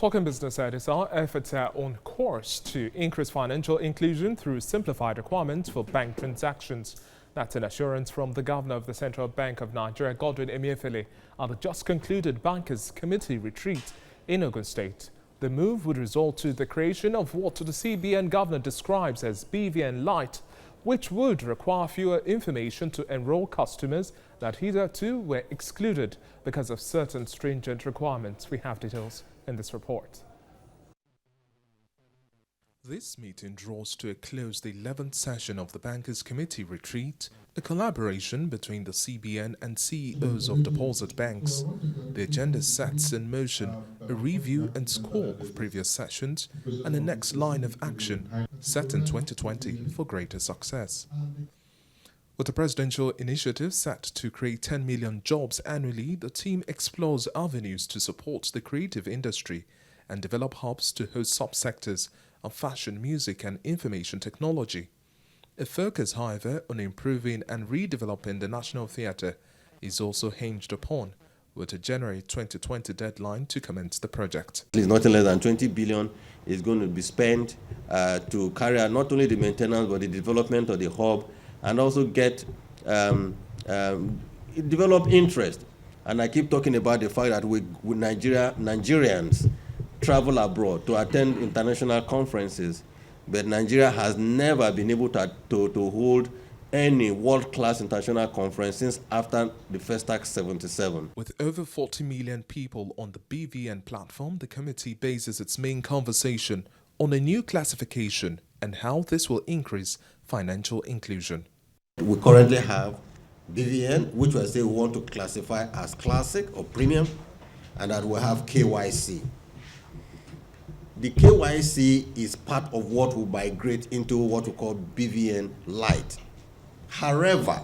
Talking Business editor, efforts are on course to increase financial inclusion through simplified requirements for bank transactions. That's an assurance from the governor of the Central Bank of Nigeria, Godwin Emefiele, at the just concluded Bankers Committee retreat in Ogun State. The move would result to the creation of what the CBN governor describes as BVN Lite, which would require fewer information to enroll customers that hitherto were excluded because of certain stringent requirements. We have details in this report. This meeting draws to a close the 11th session of the Bankers Committee retreat, a collaboration between the CBN and CEOs of deposit banks. The agenda sets in motion a review and score of previous sessions and a next line of action set in 2020 for greater success. With the presidential initiative set to create 10 million jobs annually, the team explores avenues to support the creative industry and develop hubs to host subsectors of fashion, music and information technology. A focus, however, on improving and redeveloping the National Theatre is also hinged upon, with a January 2020 deadline to commence the project. It's nothing less than 20 billion is going to be spent to carry out not only the maintenance but the development of the hub, and also get develop interest. And I keep talking about the fact that Nigerians travel abroad to attend international conferences, but Nigeria has never been able to hold any world-class international conference since after the first Act 77. With over 40 million people on the BVN platform, the committee bases its main conversation on a new classification and how this will increase financial inclusion. We currently have BVN, which we say we want to classify as classic or premium, and that we have KYC. The KYC is part of what will migrate into what we call BVN Lite. However,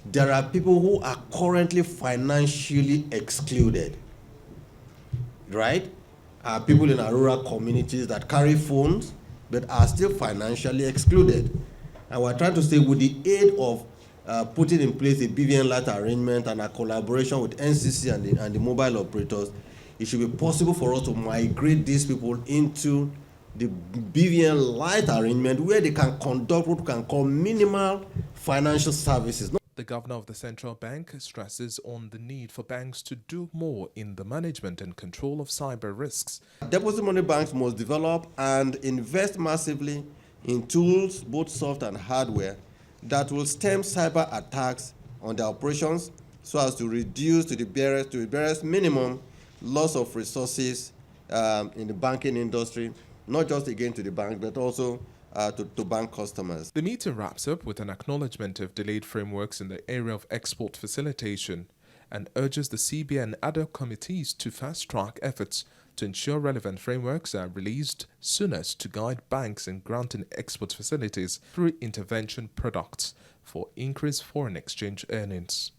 there are people who are currently financially excluded, right? People in our rural communities that carry phones but are still financially excluded. And we're trying to say, with the aid of putting in place a BVN Lite arrangement and a collaboration with NCC and the mobile operators, it should be possible for us to migrate these people into the BVN Lite arrangement where they can conduct what we can call minimal financial services. The governor of the central bank stresses on the need for banks to do more in the management and control of cyber risks. Deposit money banks must develop and invest massively in tools, both soft and hardware, that will stem cyber attacks on their operations so as to reduce to the barest minimum loss of resources in the banking industry, not just again to the bank, but also to bank customers. The meeting wraps up with an acknowledgement of delayed frameworks in the area of export facilitation and urges the CBN ad hoc committees to fast-track efforts to ensure relevant frameworks are released soonest to guide banks in granting export facilities through intervention products for increased foreign exchange earnings.